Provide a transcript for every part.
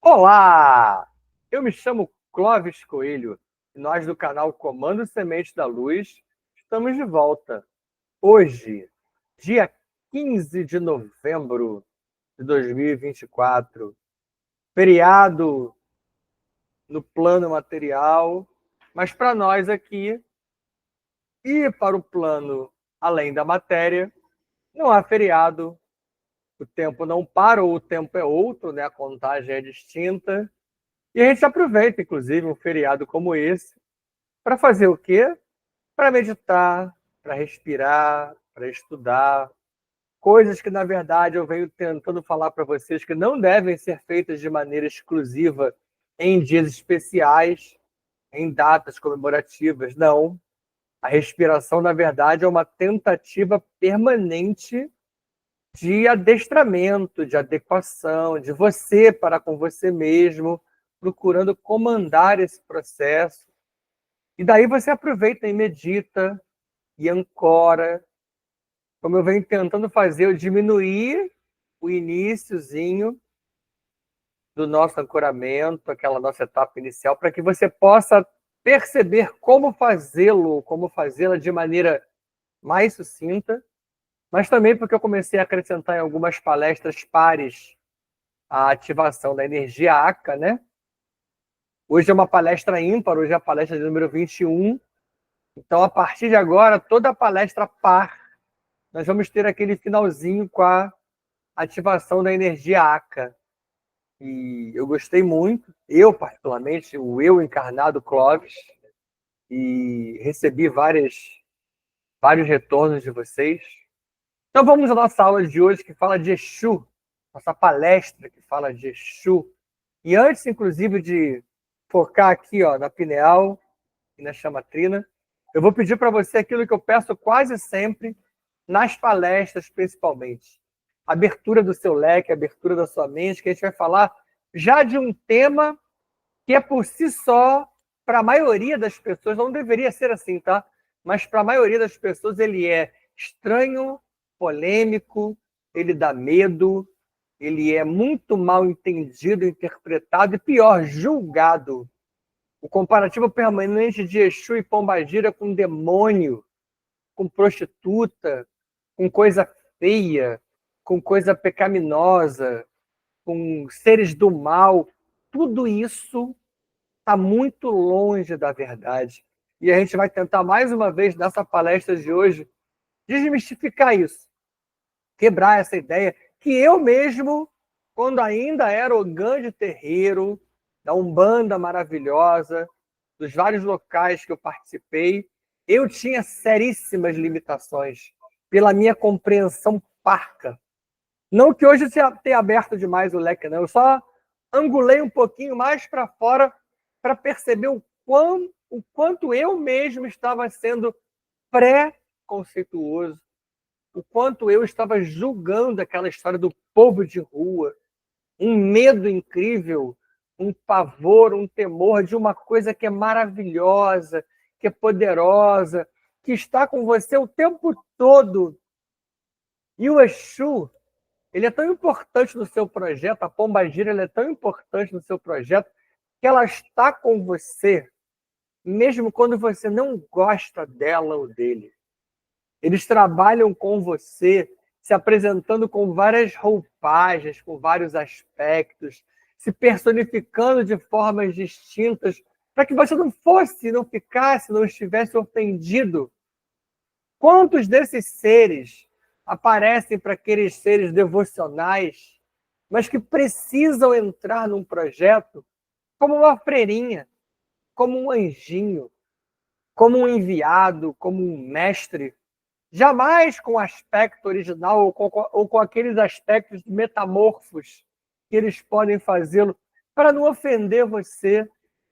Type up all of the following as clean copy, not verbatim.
Olá! Eu me chamo Clóvis Coelho e nós do canal Comando Semente da Luz estamos de volta. Hoje, dia 15 de novembro de 2024, feriado no plano material, mas para nós aqui e para o plano além da matéria, não há feriado, o tempo não para, ou o tempo é outro, né? A contagem é distinta. E a gente aproveita, inclusive, um feriado como esse, para fazer o quê? Para meditar, para respirar, para estudar. Coisas que, na verdade, eu venho tentando falar para vocês que não devem ser feitas de maneira exclusiva em dias especiais, em datas comemorativas. Não. A respiração, na verdade, é uma tentativa permanente de adestramento, de adequação, de você para com você mesmo, procurando comandar esse processo. E daí você aproveita e medita e ancora. Como eu venho tentando fazer, eu diminuir o iniciozinho do nosso ancoramento, aquela nossa etapa inicial, para que você possa perceber como fazê-lo, como fazê-la de maneira mais sucinta, mas também porque eu comecei a acrescentar em algumas palestras pares a ativação da energia ACA, né? Hoje é uma palestra ímpar, hoje é a palestra de número 21. Então, a partir de agora, toda a palestra par, nós vamos ter aquele finalzinho com a ativação da energia ACA. E eu gostei muito, eu particularmente, o eu encarnado Clóvis, e recebi vários retornos de vocês. Então vamos à nossa aula de hoje que fala de Exu, nossa palestra que fala de Exu. E antes, inclusive, de focar aqui na pineal e na chamatrina, eu vou pedir para você aquilo que eu peço quase sempre, nas palestras principalmente. Abertura do seu leque, abertura da sua mente, que a gente vai falar já de um tema que é por si só, para a maioria das pessoas, não deveria ser assim, tá? Mas para a maioria das pessoas ele é estranho, polêmico, ele dá medo, ele é muito mal entendido, interpretado e, pior, julgado. O comparativo permanente de Exu e Pombagira com demônio, com prostituta, com coisa feia, com coisa pecaminosa, com seres do mal, tudo isso está muito longe da verdade. E a gente vai tentar, mais uma vez, nessa palestra de hoje, desmistificar isso, quebrar essa ideia que eu mesmo, quando ainda era o grande terreiro da Umbanda maravilhosa, dos vários locais que eu participei, eu tinha seríssimas limitações pela minha compreensão parca. Não que hoje tenha aberto demais o leque, não. Eu só angulei um pouquinho mais para fora para perceber o quanto eu mesmo estava sendo pré-conceituoso, o quanto eu estava julgando aquela história do povo de rua, um medo incrível, um pavor, um temor de uma coisa que é maravilhosa, que é poderosa, que está com você o tempo todo. E o Exu, ele é tão importante no seu projeto, a Pombagira é tão importante no seu projeto, que ela está com você, mesmo quando você não gosta dela ou dele. Eles trabalham com você, se apresentando com várias roupagens, com vários aspectos, se personificando de formas distintas, para que você não fosse, não ficasse, não estivesse ofendido. Quantos desses seres aparecem para aqueles seres devocionais, mas que precisam entrar num projeto como uma freirinha, como um anjinho, como um enviado, como um mestre, jamais com o aspecto original ou com aqueles aspectos metamorfos que eles podem fazê-lo para não ofender você,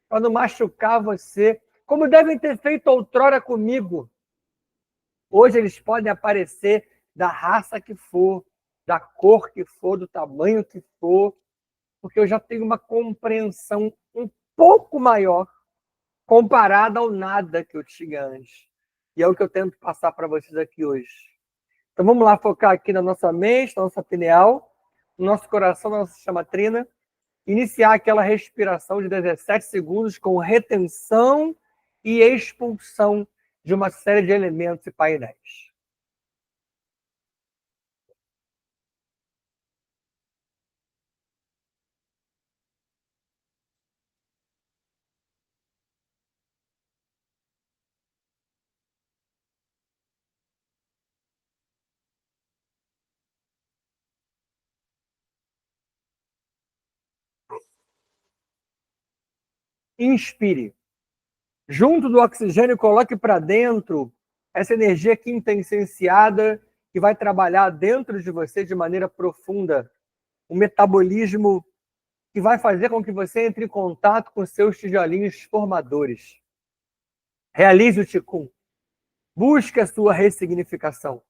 para não machucar você, como devem ter feito outrora comigo. Hoje eles podem aparecer da raça que for, da cor que for, do tamanho que for, porque eu já tenho uma compreensão um pouco maior comparada ao nada que eu tinha antes. E é o que eu tento passar para vocês aqui hoje. Então vamos lá focar aqui na nossa mente, na nossa pineal, no nosso coração, na nossa chamatrina, iniciar aquela respiração de 17 segundos com retenção e expulsão de uma série de elementos e painéis. Inspire. Junto do oxigênio, coloque para dentro essa energia quintessenciada que vai trabalhar dentro de você de maneira profunda. Um metabolismo que vai fazer com que você entre em contato com seus tijolinhos formadores. Realize o Qigong. Busque a sua ressignificação.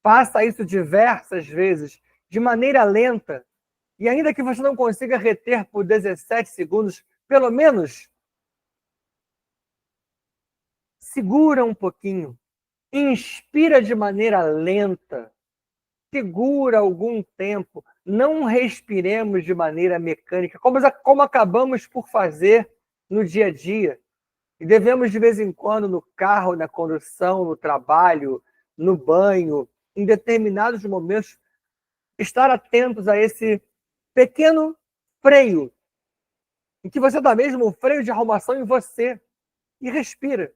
Faça isso diversas vezes, de maneira lenta. E ainda que você não consiga reter por 17 segundos, pelo menos segura um pouquinho. Inspira de maneira lenta. Segura algum tempo. Não respiremos de maneira mecânica, como acabamos por fazer no dia a dia. E devemos, de vez em quando, no carro, na condução, no trabalho, no banho, em determinados momentos, estar atentos a esse pequeno freio, em que você dá mesmo um freio de arrumação em você. E respira.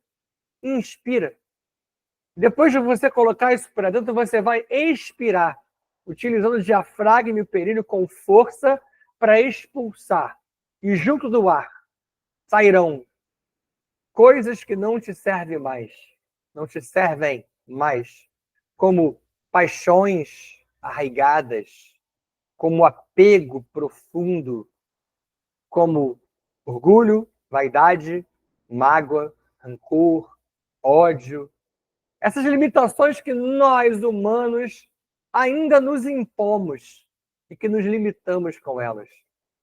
Inspira. Depois de você colocar isso para dentro, você vai expirar, utilizando o diafragma e o períneo com força para expulsar. E junto do ar sairão coisas que não te servem mais, como paixões arraigadas, como apego profundo, como orgulho, vaidade, mágoa, rancor, ódio. Essas limitações que nós, humanos, ainda nos impomos e que nos limitamos com elas.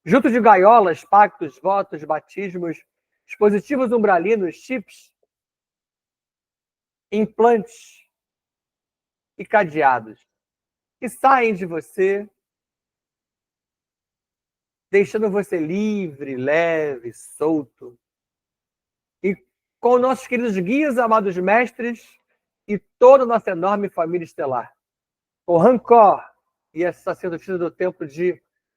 Junto de gaiolas, pactos, votos, batismos, dispositivos umbralinos, chips, implantes e cadeados que saem de você, deixando você livre, leve, solto. E com nossos queridos guias, amados mestres e toda a nossa enorme família estelar. Com Rancor e a sacerdotisa do templo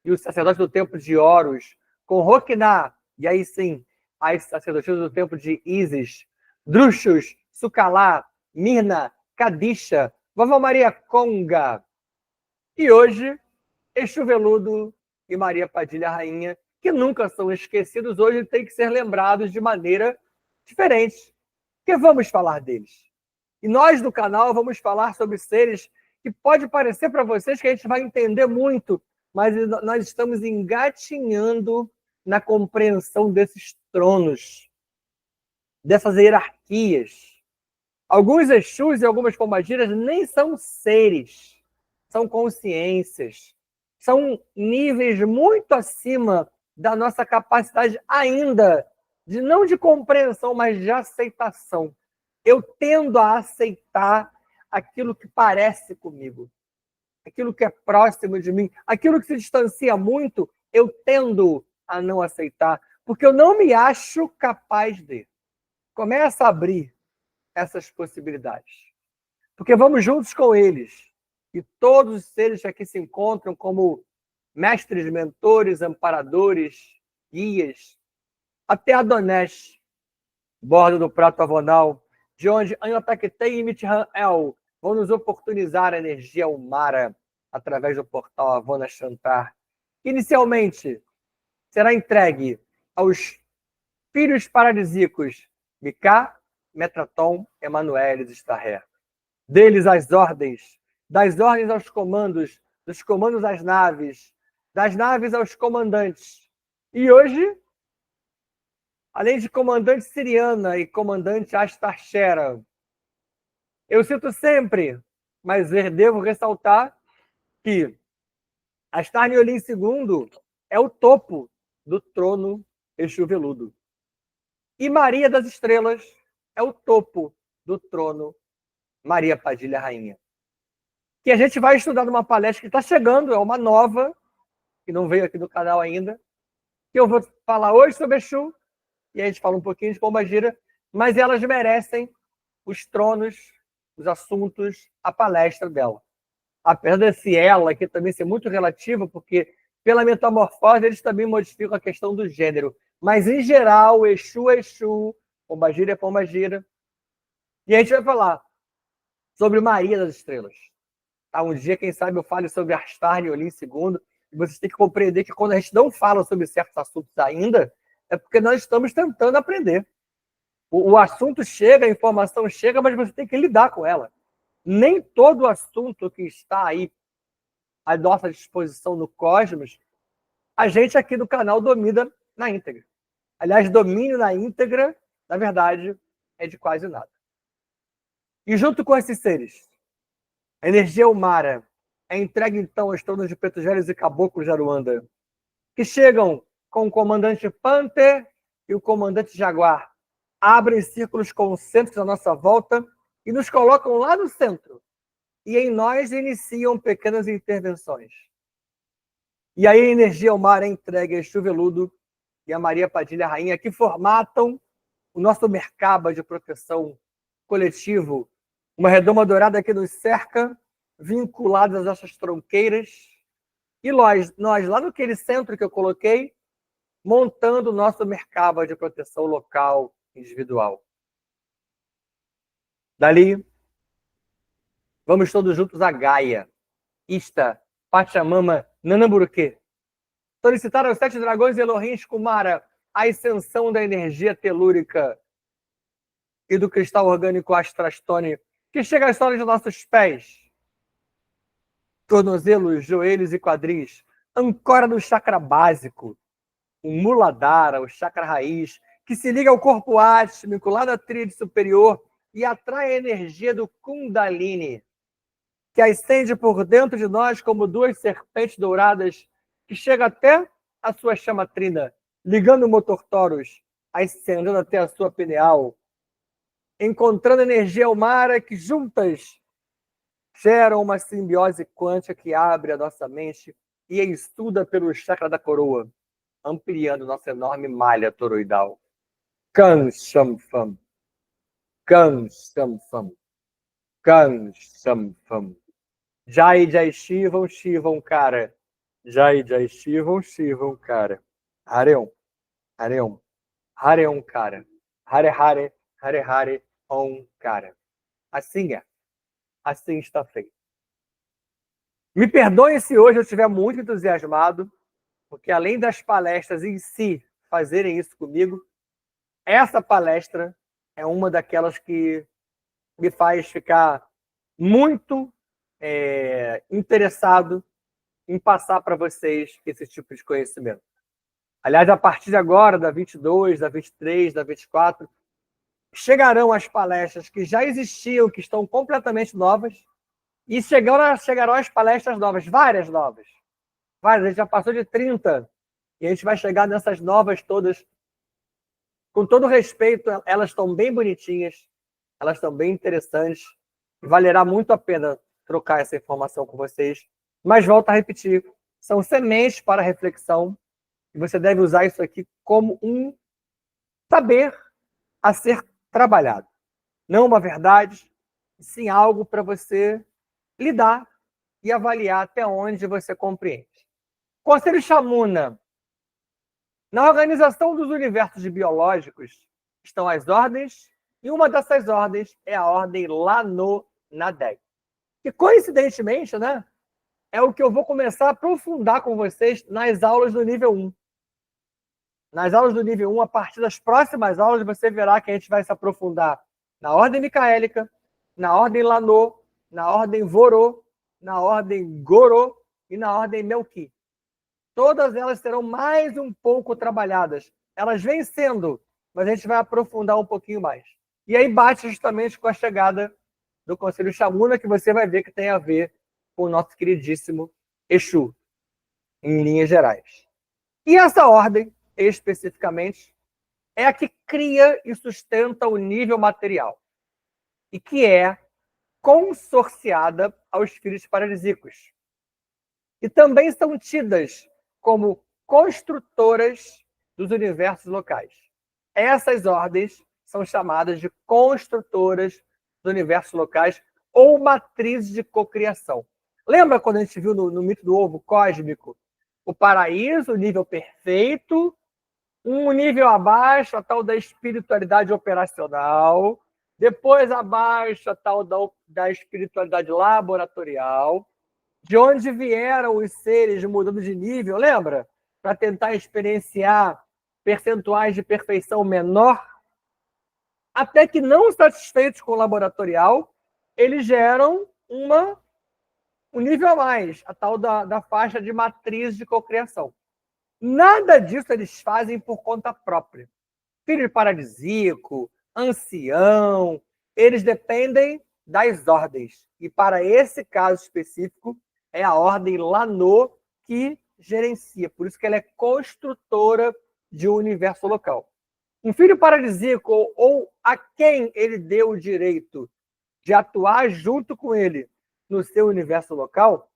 e o sacerdote do templo de Horus, com Rokná, e aí sim, as sacerdotisas do templo de Isis, Druxus, Sucalá, Mirna, Kadisha, Vovó Maria Conga. E hoje, Exu Veludo e Maria Padilha Rainha, que nunca são esquecidos, hoje têm que ser lembrados de maneira diferente. Porque vamos falar deles. E nós do canal vamos falar sobre seres que pode parecer para vocês que a gente vai entender muito, mas nós estamos engatinhando na compreensão desses tronos, dessas hierarquias. Alguns Exus e algumas pombagiras nem são seres, são consciências, são níveis muito acima da nossa capacidade ainda, não de compreensão, mas de aceitação. Eu tendo a aceitar aquilo que parece comigo, aquilo que é próximo de mim, aquilo que se distancia muito, eu tendo a não aceitar, porque eu não me acho capaz de. Começa a abrir essas possibilidades. Porque vamos juntos com eles. E todos os seres que aqui se encontram como mestres, mentores, amparadores, guias, até Adonés, bordo do prato avonal, de onde Anhotakitei e Mitran-El vão nos oportunizar a energia Umara através do portal Avona Shantar. Inicialmente, será entregue aos filhos paradisíacos Micá, Metraton, Emanuelis e Starré. Deles as ordens, das ordens aos comandos, dos comandos às naves, das naves aos comandantes. E hoje, além de comandante Siriana e comandante Astarchera, eu cito sempre, mas devo ressaltar que Astar Niolim II é o topo do trono Exu Veludo. E Maria das Estrelas é o topo do trono Maria Padilha Rainha. Que a gente vai estudar numa palestra que está chegando, é uma nova, que não veio aqui no canal ainda, que eu vou falar hoje sobre Exu, e a gente fala um pouquinho de Pombagira, mas elas merecem os tronos, os assuntos, a palestra dela. Apesar desse ela aqui também ser muito relativo, porque pela metamorfose eles também modificam a questão do gênero. Mas, em geral, Exu é Exu, Pombagira é Pombagira. E a gente vai falar sobre Maria das Estrelas. Tá? Um dia, quem sabe, eu fale sobre Astar e Olim II, e vocês têm que compreender que quando a gente não fala sobre certos assuntos ainda, é porque nós estamos tentando aprender. O assunto chega, a informação chega, mas você tem que lidar com ela. Nem todo assunto que está aí à nossa disposição no Cosmos, a gente aqui do canal domina na íntegra. Aliás, domínio na íntegra, na verdade, é de quase nada. E junto com esses seres, a energia Umara é entregue, então, aos tronos de Petugélios e Caboclos de Aruanda, que chegam com o comandante Panther e o comandante Jaguar, abrem círculos concêntricos à nossa volta e nos colocam lá no centro. E em nós iniciam pequenas intervenções. E aí a energia Umara é entregue a Exu Veludo e a Maria Padilha Rainha, que formatam o nosso Merkaba de proteção coletivo, uma redoma dourada que nos cerca, vinculados às nossas tronqueiras, e nós lá naquele centro que eu coloquei, montando o nosso Merkaba de proteção local, individual. Dali, vamos todos juntos a Gaia, Ista, Pachamama, Nanamburuquê. Solicitar aos 7 dragões Elohim Kumara a ascensão da energia telúrica e do cristal orgânico Astrastone, que chega às solas dos nossos pés, tornozelos, joelhos e quadris, ancora no chakra básico, o Muladhara, o chakra raiz, que se liga ao corpo átmico, lá da tríade superior, e atrai a energia do Kundalini, que ascende por dentro de nós como duas serpentes douradas, que chega até a sua chama trina, ligando o motor Taurus, ascendendo até a sua pineal, encontrando energia Umara que juntas geram uma simbiose quântica que abre a nossa mente e estuda pelo chakra da coroa, ampliando nossa enorme malha toroidal. Kan Sham Fam. Kan Sham Fam. Kan Sham Fam. Jai Jai Shivam Shivam Cara. Jai Jai Shivam Shivam Cara. Hareum. Hareum. Hareum Cara. Hare Hare. Hare Hare. Om Cara. Assim é. Assim está feito. Me perdoem se hoje eu estiver muito entusiasmado, porque além das palestras em si fazerem isso comigo, essa palestra é uma daquelas que me faz ficar muito interessado em passar para vocês esse tipo de conhecimento. Aliás, a partir de agora, da 22, da 23, da 24, chegarão as palestras que já existiam, que estão completamente novas, e chegarão as palestras novas, várias novas. Várias, a gente já passou de 30, e a gente vai chegar nessas novas todas. Com todo respeito, elas estão bem bonitinhas, elas estão bem interessantes, e valerá muito a pena trocar essa informação com vocês. Mas volto a repetir, são sementes para reflexão, e você deve usar isso aqui como um saber a ser trabalhado. Não uma verdade, sim algo para você lidar e avaliar até onde você compreende. Conselho Shamuna. Na organização dos universos biológicos estão as ordens, e uma dessas ordens é a ordem Lano Nadeg. Que, coincidentemente, né, é o que eu vou começar a aprofundar com vocês nas aulas do nível 1. Nas aulas do nível 1, a partir das próximas aulas, você verá que a gente vai se aprofundar na ordem micaélica, na ordem Lano, na ordem Vorô, na ordem Gorô e na ordem Melki. Todas elas serão mais um pouco trabalhadas. Elas vêm sendo, mas a gente vai aprofundar um pouquinho mais. E aí bate justamente com a chegada do Conselho Shamuna, que você vai ver que tem a ver com o nosso queridíssimo Exu, em linhas gerais. E essa ordem, especificamente, é a que cria e sustenta o nível material, e que é consorciada aos filhos paralíticos. E também são tidas como construtoras dos universos locais. Essas ordens são chamadas de construtoras dos universos locais ou matrizes de cocriação. Lembra quando a gente viu no mito do ovo cósmico o paraíso, o nível perfeito, um nível abaixo, a tal da espiritualidade operacional, depois abaixo, a tal da espiritualidade laboratorial, de onde vieram os seres mudando de nível, lembra? Para tentar experienciar percentuais de perfeição menor, até que, não satisfeitos com o laboratorial, eles geram um nível a mais, a tal da faixa de matriz de cocriação. Nada disso eles fazem por conta própria. Filho paradisíaco, ancião, eles dependem das ordens. E para esse caso específico, é a ordem Lanô que gerencia. Por isso que ela é construtora de um universo local. Um filho paradisíaco, ou a quem ele deu o direito de atuar junto com ele no seu universo local,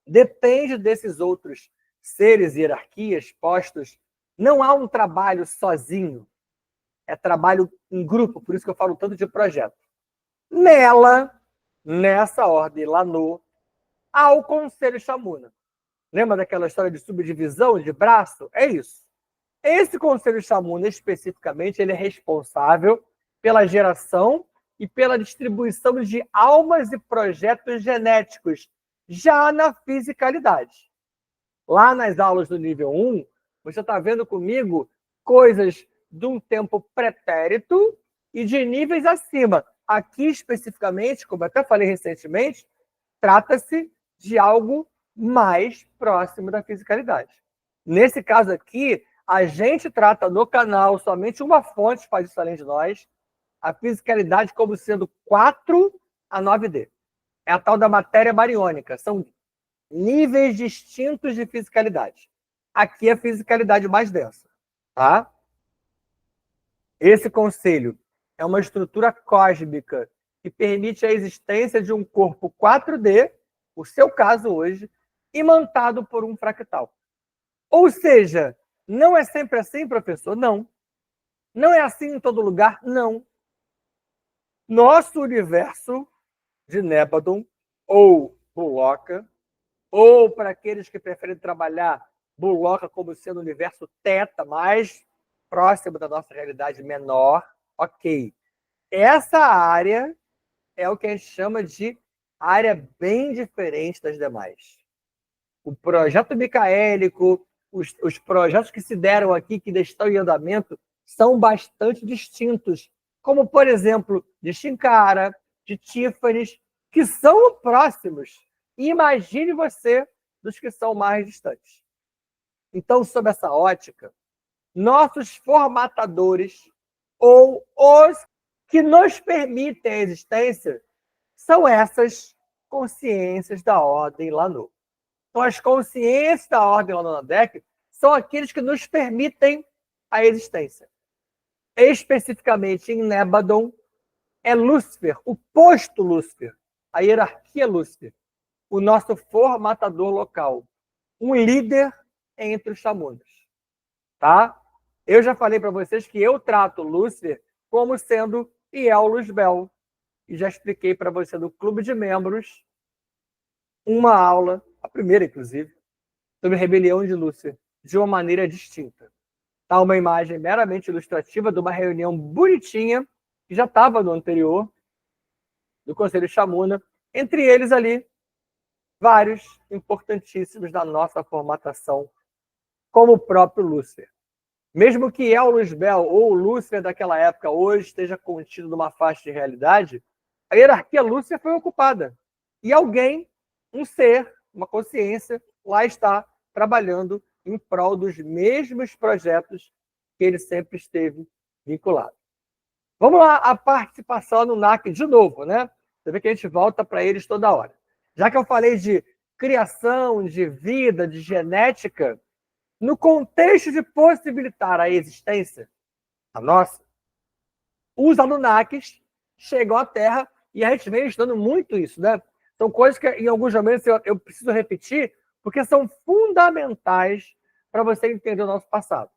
depende desses outros seres, hierarquias, postos. Não há um trabalho sozinho. É trabalho em grupo, por isso que eu falo tanto de projeto. Nessa ordem Lanô, há o Conselho Chamuna. Lembra daquela história de subdivisão de braço? É isso. Esse Conselho Chamuna, especificamente, ele é responsável pela geração e pela distribuição de almas e projetos genéticos, já na fisicalidade. Lá nas aulas do nível 1, você está vendo comigo coisas de um tempo pretérito e de níveis acima. Aqui, especificamente, como eu até falei recentemente, trata-se de algo mais próximo da fisicalidade. Nesse caso aqui, a gente trata no canal, somente uma fonte faz isso além de nós, a fisicalidade como sendo 4 a 9D. É a tal da matéria bariônica. São níveis distintos de fisicalidade. Aqui é a fisicalidade mais densa. Tá? Esse conselho é uma estrutura cósmica que permite a existência de um corpo 4D, o seu caso hoje, imantado por um fractal. Ou seja, não é sempre assim, professor? Não. Não é assim em todo lugar? Não. Nosso universo de Nébadon, ou Bulloca, ou para aqueles que preferem trabalhar Bulloca como sendo o universo teta, mais próximo da nossa realidade menor, ok. Essa área é o que a gente chama de área bem diferente das demais. O projeto micaélico, os projetos que se deram aqui, que estão em andamento, são bastante distintos, como, por exemplo, de Chinkara, de Tífanes, que são próximos. Imagine você dos que são mais distantes. Então, sob essa ótica, nossos formatadores, ou os que nos permitem a existência, são essas consciências da ordem Lanô. Então, as consciências da ordem Lanô-Nadeck são aqueles que nos permitem a existência. Especificamente em Nébadon, é Lúcifer, o posto Lúcifer, a hierarquia Lúcifer, o nosso formatador local, um líder entre os Chamunas. Tá? Eu já falei para vocês que eu trato Lúcifer como sendo Iel Luzbel, e já expliquei para você no clube de membros uma aula, a primeira inclusive, sobre a rebelião de Lúcifer, de uma maneira distinta. Tá uma imagem meramente ilustrativa de uma reunião bonitinha, que já estava no anterior, do Conselho Chamuna, entre eles ali, vários importantíssimos da nossa formatação, como o próprio Lúcifer. Mesmo que El Luzbel ou o Lúcifer daquela época hoje esteja contido numa faixa de realidade, a hierarquia Lúcifer foi ocupada. E alguém, um ser, uma consciência, lá está trabalhando em prol dos mesmos projetos que ele sempre esteve vinculado. Vamos lá, a participação no NAC de novo, né? Você vê que a gente volta para eles toda hora. Já que eu falei de criação, de vida, de genética, no contexto de possibilitar a existência, a nossa, os Anunnakis chegam à Terra e a gente vem estudando muito isso, né? São coisas que em alguns momentos eu preciso repetir porque são fundamentais para você entender o nosso passado.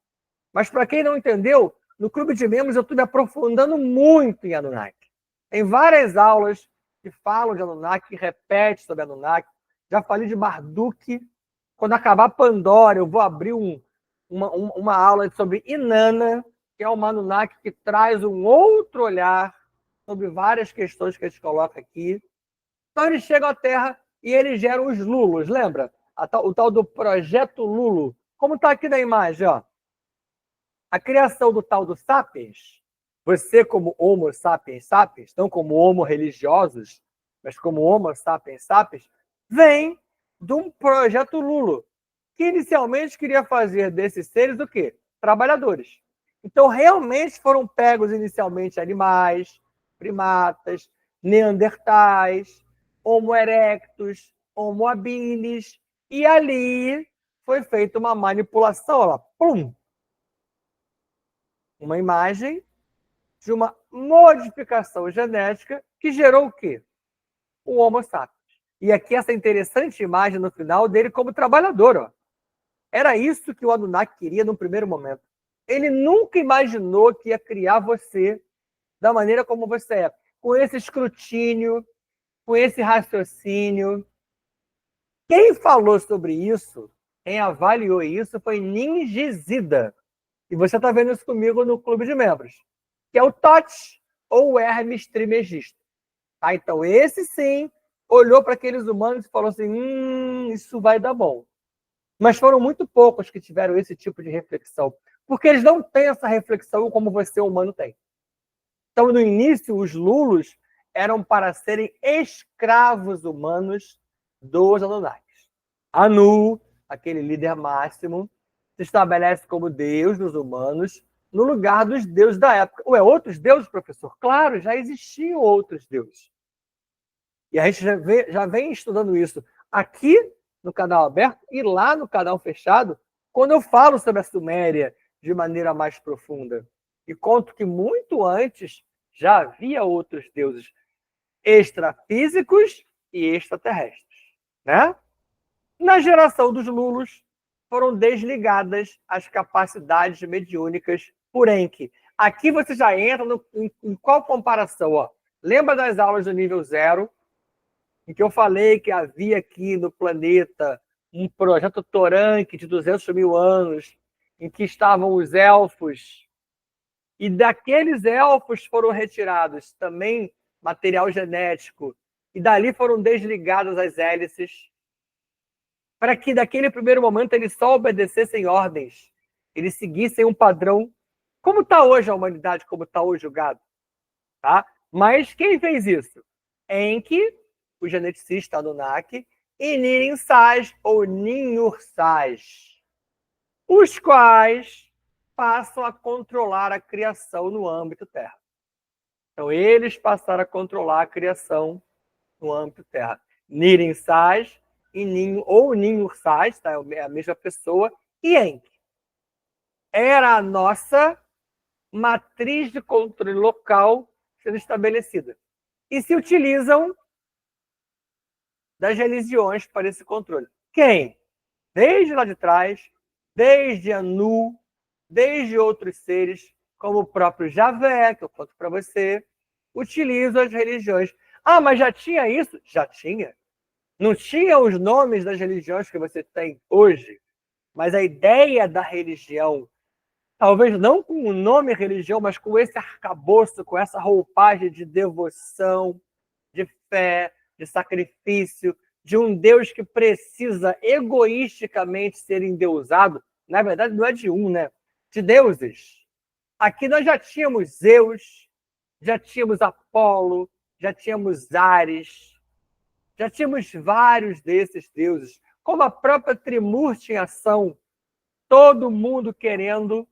Mas para quem não entendeu, no Clube de Membros eu estou me aprofundando muito em Anunnaki. Tem várias aulas que falam de Anunnaki, que repetem sobre Anunnaki. Já falei de Marduk. Quando acabar Pandora, eu vou abrir uma aula sobre Inanna, que é uma Anunnaki que traz um outro olhar sobre várias questões que a gente coloca aqui. Então eles chegam à Terra e eles geram os Lulos, lembra? O tal do Projeto Lulo. Como está aqui na imagem, ó. A criação do tal do Sapiens, você como Homo sapiens sapiens, não como Homo religiosos, mas como Homo sapiens sapiens, vem de um Projeto Lulo, que inicialmente queria fazer desses seres o quê? Trabalhadores. Então, realmente foram pegos inicialmente animais, primatas, neandertais, Homo erectus, Homo habilis, e ali foi feita uma manipulação, ó lá, pum! Uma imagem de uma modificação genética que gerou o quê? O Homo sapiens. E aqui essa interessante imagem no final dele como trabalhador, ó. Era isso que o Anunnaki queria no primeiro momento. Ele nunca imaginou que ia criar você da maneira como você é, com esse escrutínio, com esse raciocínio. Quem falou sobre isso, quem avaliou isso, foi Ningizida. E você está vendo isso comigo no Clube de Membros, que é o Thoth, ou o Hermes Trismegisto. Tá? Então, esse sim olhou para aqueles humanos e falou assim, isso vai dar bom. Mas foram muito poucos que tiveram esse tipo de reflexão, porque eles não têm essa reflexão como você, humano, tem. Então, no início, os Lulos eram para serem escravos humanos dos Anunnakis. Anu, aquele líder máximo, se estabelece como Deus dos humanos, no lugar dos deuses da época. Ué, outros deuses, professor? Claro, já existiam outros deuses. E a gente já vem estudando isso aqui no canal aberto e lá no canal fechado, quando eu falo sobre a Suméria de maneira mais profunda. E conto que muito antes já havia outros deuses extrafísicos e extraterrestres, né? Na geração dos Lulos, foram desligadas as capacidades mediúnicas por Enki. Aqui você já entra em qual comparação? Ó? Lembra das aulas do nível 0, em que eu falei que havia aqui no planeta um projeto Toranque de 200 mil anos, em que estavam os elfos, e daqueles elfos foram retirados também material genético, e dali foram desligadas as hélices, para que daquele primeiro momento eles só obedecessem ordens, eles seguissem um padrão, como está hoje a humanidade, como está hoje o gado. Tá? Mas quem fez isso? Enki, o geneticista Anunnaki, e Nirinsage, ou Ninhursage, os quais passam a controlar a criação no âmbito Terra. Então, eles passaram a controlar a criação no âmbito Terra. Nirinsage e Ninhursage, tá? É a mesma pessoa, e Enki. Era a nossa matriz de controle local sendo estabelecida. E se utilizam das religiões para esse controle. Quem? Desde lá de trás, desde Anu, desde outros seres, como o próprio Javé, que eu conto para você, utilizam as religiões. Ah, mas já tinha isso? Já tinha. Não tinha os nomes das religiões que você tem hoje, mas a ideia da religião, talvez não com o nome religião, mas com esse arcabouço, com essa roupagem de devoção, de fé, de sacrifício, de um Deus que precisa egoisticamente ser endeusado. Na verdade, não é de um, né? De deuses. Aqui nós já tínhamos Zeus, já tínhamos Apolo, já tínhamos Ares, já tínhamos vários desses deuses, como a própria Trimurti em ação, todo mundo querendo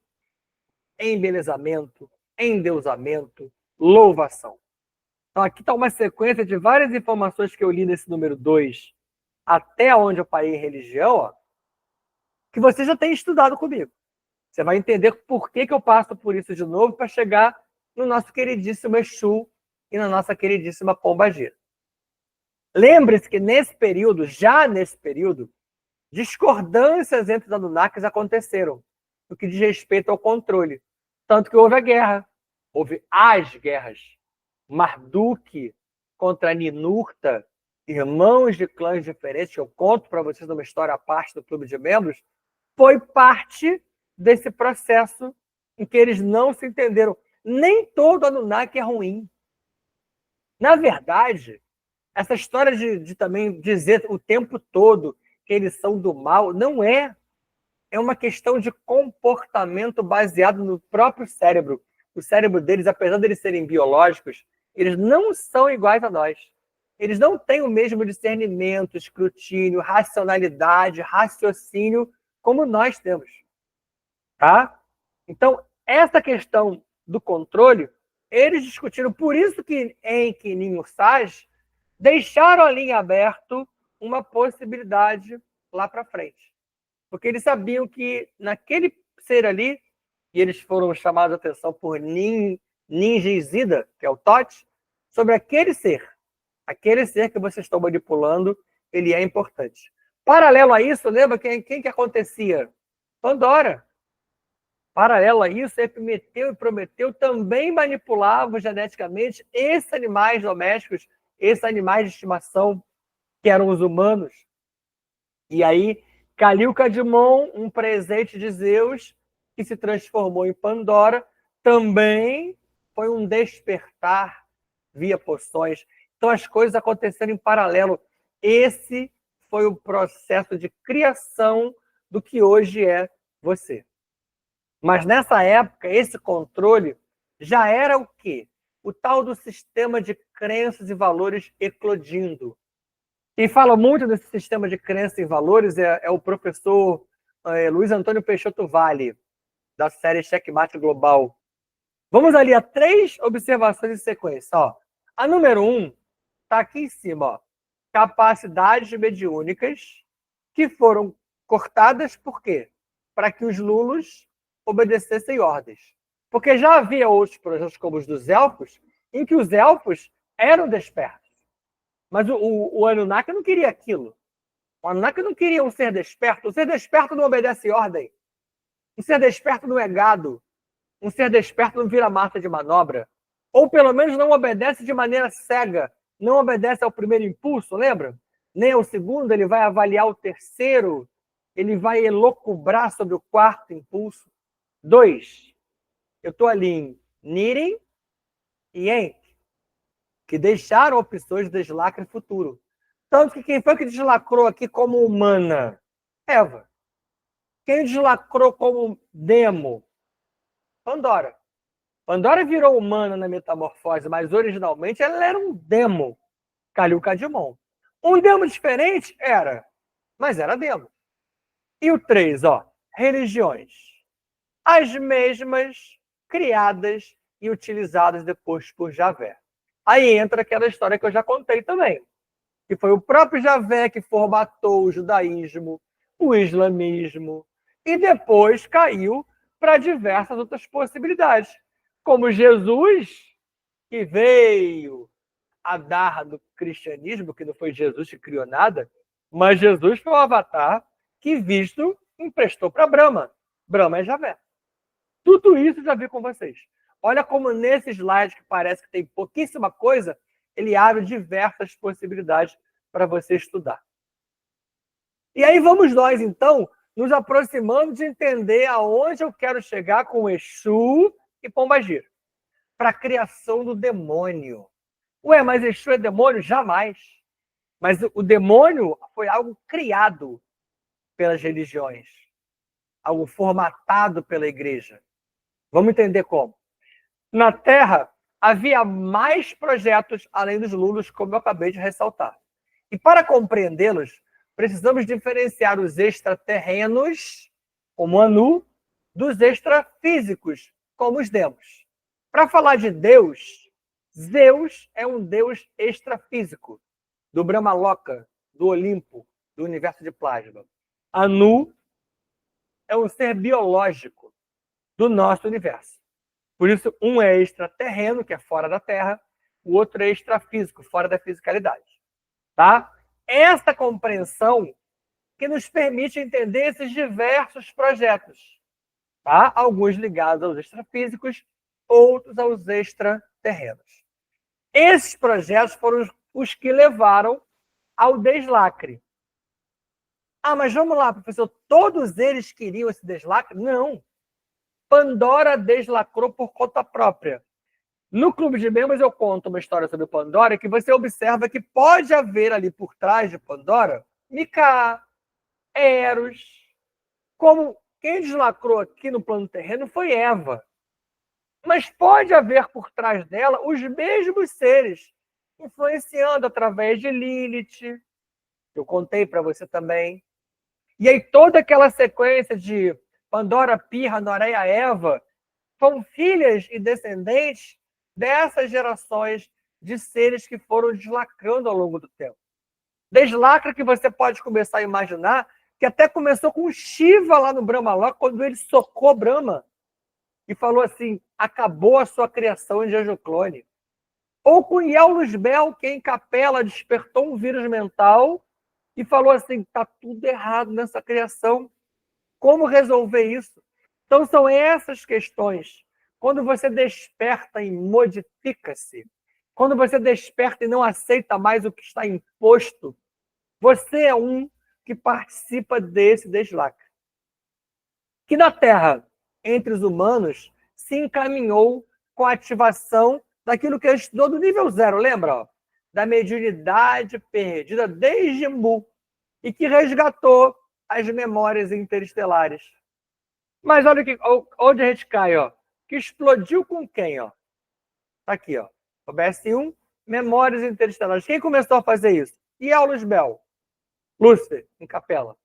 embelezamento, endeusamento, louvação. Então, aqui está uma sequência de várias informações que eu li nesse número 2, até onde eu parei em religião, ó, que você já tem estudado comigo. Você vai entender por que eu passo por isso de novo para chegar no nosso queridíssimo Exu e na nossa queridíssima Pombagira. Lembre-se que nesse período, já nesse período, discordâncias entre os Anunnakis aconteceram. no que diz respeito ao controle. Tanto que houve a guerra, houve as guerras. Marduk contra Ninurta, irmãos de clãs diferentes, que eu conto para vocês numa história à parte do Clube de Membros, foi parte desse processo em que eles não se entenderam. Nem todo Anunnaki é ruim. Na verdade, essa história de também dizer o tempo todo que eles são do mal, não é. É uma questão de comportamento baseado no próprio cérebro. O cérebro deles, apesar de eles serem biológicos, eles não são iguais a nós. Eles não têm o mesmo discernimento, escrutínio, racionalidade, raciocínio como nós temos. Tá? Então, essa questão do controle, eles discutiram. Por isso que Enki e Ninhursag deixaram a linha aberta uma possibilidade lá para frente. Porque eles sabiam que naquele ser ali, e eles foram chamados a atenção por Ninjizida, que é o Thoth, sobre aquele ser que vocês estão manipulando, ele é importante. Paralelo a isso, lembra quem que acontecia? Pandora. Paralelo a isso, Epimeteu e Prometeu também manipulavam geneticamente esses animais domésticos, esses animais de estimação, que eram os humanos. E aí, Calil-Cadmon, um presente de Zeus, que se transformou em Pandora, também foi um despertar via poções. Então, as coisas aconteceram em paralelo. Esse foi o processo de criação do que hoje é você. Mas, nessa época, esse controle já era o quê? O tal do sistema de crenças e valores eclodindo. Quem fala muito desse sistema de crenças e valores é o professor Luiz Antônio Peixoto Vale, da série Checkmate Global. Vamos ali a 3 observações em sequência. Ó. A número 1 está aqui em cima. Ó. Capacidades mediúnicas que foram cortadas por quê? Para que os lulos obedecessem ordens. Porque já havia outros projetos, como os dos elfos, em que os elfos eram despertos. Mas o Anunnaki não queria aquilo. O Anunnaki não queria um ser desperto. O ser desperto não obedece ordem. Um ser desperto não é gado. Um ser desperto não vira massa de manobra. Ou pelo menos não obedece de maneira cega. Não obedece ao primeiro impulso, lembra? Nem ao segundo, ele vai avaliar o terceiro. Ele vai elocubrar sobre o quarto impulso. 2. Eu estou ali em Nirin e Enki, que deixaram opções de deslacre futuro. Tanto que quem foi que deslacrou aqui como humana? Eva. Quem deslacrou como demo? Pandora. Pandora virou humana na metamorfose, mas originalmente ela era um demo. Calil-Cadmon. Um demo diferente? Era. Mas era demo. E o 3, ó. Religiões. As mesmas criadas e utilizadas depois por Javé. Aí entra aquela história que eu já contei também, que foi o próprio Javé que formatou o judaísmo, o islamismo, e depois caiu para diversas outras possibilidades, como Jesus, que veio a dar do cristianismo, que não foi Jesus que criou nada, mas Jesus foi o avatar que Visto emprestou para Brahma. Brahma é Javé. Tudo isso já vi com vocês. Olha como nesse slide, que parece que tem pouquíssima coisa, ele abre diversas possibilidades para você estudar. E aí vamos nós, então, nos aproximando de entender aonde eu quero chegar com Exu e Pombagira. Para a criação do demônio. Ué, mas Exu é demônio? Jamais. Mas o demônio foi algo criado pelas religiões. Algo formatado pela igreja. Vamos entender como. Na Terra, havia mais projetos além dos lulos, como eu acabei de ressaltar. E para compreendê-los, precisamos diferenciar os extraterrenos, como Anu, dos extrafísicos, como os demos. Para falar de Deus, Zeus é um deus extrafísico, do Brahmaloka, do Olimpo, do universo de plasma. Anu é um ser biológico do nosso universo. Por isso, um é extraterreno, que é fora da Terra, o outro é extrafísico, fora da fisicalidade. Tá? Essa compreensão que nos permite entender esses diversos projetos. Tá? Alguns ligados aos extrafísicos, outros aos extraterrenos. Esses projetos foram os que levaram ao deslacre. Ah, mas vamos lá, professor, todos eles queriam esse deslacre? Não. Pandora deslacrou por conta própria. No Clube de Membros eu conto uma história sobre Pandora que você observa que pode haver ali por trás de Pandora Mika, Eros. Como quem deslacrou aqui no plano terreno foi Eva. Mas pode haver por trás dela os mesmos seres, influenciando através de Lilith, que eu contei para você também. E aí toda aquela sequência de Pandora, Pirra, Noreia, Eva, são filhas e descendentes dessas gerações de seres que foram deslacrando ao longo do tempo. Deslacra que você pode começar a imaginar que até começou com Shiva lá no Brahma, quando ele socou Brahma e falou assim, acabou a sua criação de anjo clone. Ou com Yael Luzbel, que em capela despertou um vírus mental e falou assim, está tudo errado nessa criação. Como resolver isso? Então são essas questões. Quando você desperta e modifica-se, quando você desperta e não aceita mais o que está imposto, você é um que participa desse deslacre. Que na Terra, entre os humanos, se encaminhou com a ativação daquilo que a gente estudou do nível 0, lembra? Ó? Da mediunidade perdida desde Mu, e que resgatou as memórias interestelares. Mas olha que, onde a gente cai, ó. Que explodiu com quem, ó? Tá aqui, ó. O BS1, memórias interestelares. Quem começou a fazer isso? Yael Luzbel, Lúcifer, em capela.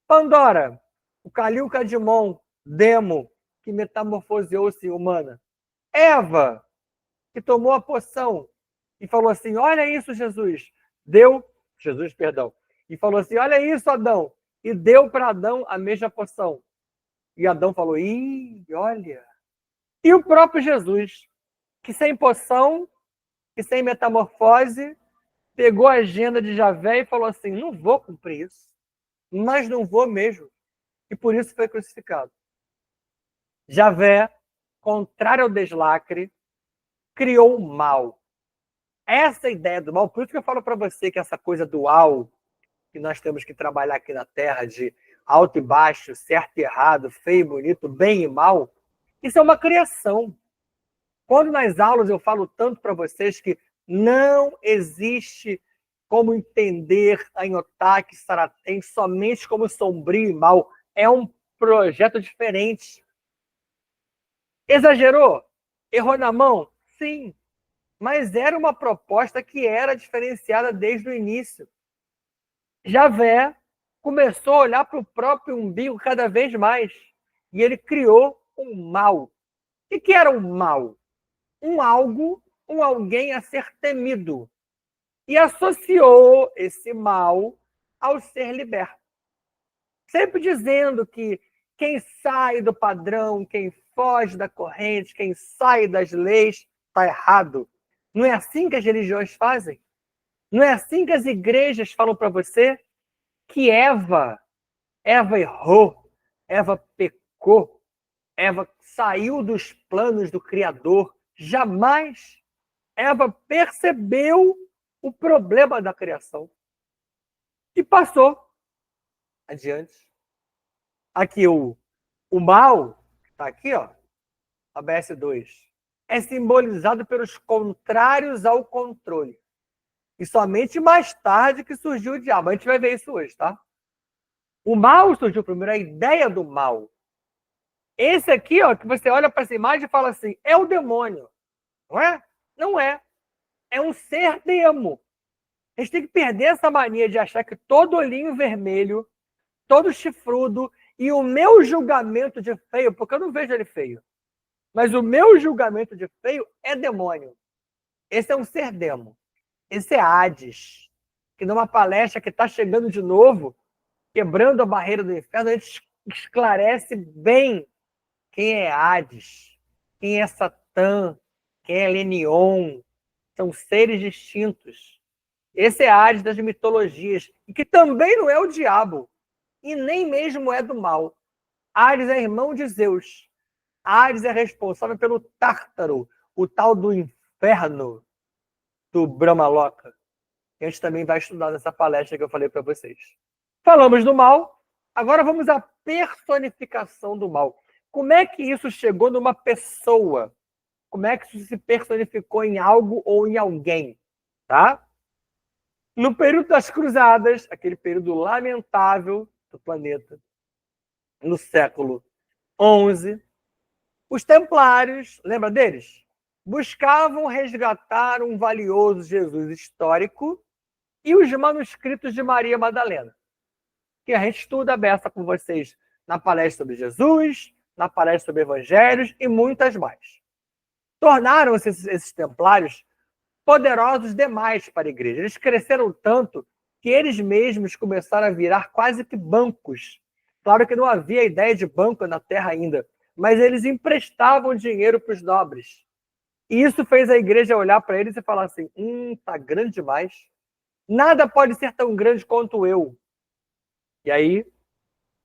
Pandora, o Khalil Kadmon, Demo, que metamorfoseou-se humana. Eva, que tomou a poção e falou assim, olha isso, Jesus. Jesus, perdão. E falou assim, olha isso, Adão. E deu para Adão a mesma poção. E Adão falou, ih, olha. E o próprio Jesus, que sem poção, que sem metamorfose, pegou a agenda de Javé e falou assim, não vou cumprir isso. Mas não vou mesmo. E por isso foi crucificado. Javé, contrário ao deslacre, criou o mal. Essa ideia do mal, por isso que eu falo para você que essa coisa dual que nós temos que trabalhar aqui na Terra, de alto e baixo, certo e errado, feio e bonito, bem e mal, isso é uma criação. Quando nas aulas eu falo tanto para vocês que não existe como entender a Inhotak Saraten somente como sombrio e mal, é um projeto diferente. Exagerou? Errou na mão? Sim. Mas era uma proposta que era diferenciada desde o início. Javé começou a olhar para o próprio umbigo cada vez mais. E ele criou um mal. O que era um mal? Um algo, um alguém a ser temido. E associou esse mal ao ser liberto. Sempre dizendo que quem sai do padrão, quem foge da corrente, quem sai das leis, está errado. Não é assim que as religiões fazem? Não é assim que as igrejas falam para você? Que Eva errou, Eva pecou, Eva saiu dos planos do Criador. Jamais Eva percebeu o problema da criação e passou adiante. Aqui o mal, está aqui, ó, a BS2, é simbolizado pelos contrários ao controle. E somente mais tarde que surgiu o diabo. A gente vai ver isso hoje, tá? O mal surgiu primeiro, a ideia do mal. Esse aqui, ó, que você olha para essa imagem e fala assim, é o demônio. Não é? Não é. É um ser demo. A gente tem que perder essa mania de achar que todo olhinho vermelho, todo chifrudo, e o meu julgamento de feio, porque eu não vejo ele feio, mas o meu julgamento de feio é demônio. Esse é um ser demo. Esse é Hades, que numa palestra que está chegando de novo, quebrando a barreira do inferno, a gente esclarece bem quem é Hades, quem é Satã, quem é Lenion. São seres distintos. Esse é Hades das mitologias, e que também não é o diabo, e nem mesmo é do mal. Ares é irmão de Zeus. Ares é responsável pelo Tártaro, o tal do inferno do Brahmaloka. A gente também vai estudar nessa palestra que eu falei para vocês. Falamos do mal, agora vamos à personificação do mal. Como é que isso chegou numa pessoa? Como é que isso se personificou em algo ou em alguém? Tá? No período das Cruzadas, aquele período lamentável do planeta, no século XI, os templários, lembra deles? Buscavam resgatar um valioso Jesus histórico e os manuscritos de Maria Madalena, que a gente estuda a beça com vocês na palestra sobre Jesus, na palestra sobre evangelhos e muitas mais. Tornaram-se esses templários poderosos demais para a igreja. Eles cresceram tanto que eles mesmos começaram a virar quase que bancos. Claro que não havia ideia de banco na Terra ainda, mas eles emprestavam dinheiro para os nobres. E isso fez a igreja olhar para eles e falar assim, tá grande demais. Nada pode ser tão grande quanto eu. E aí,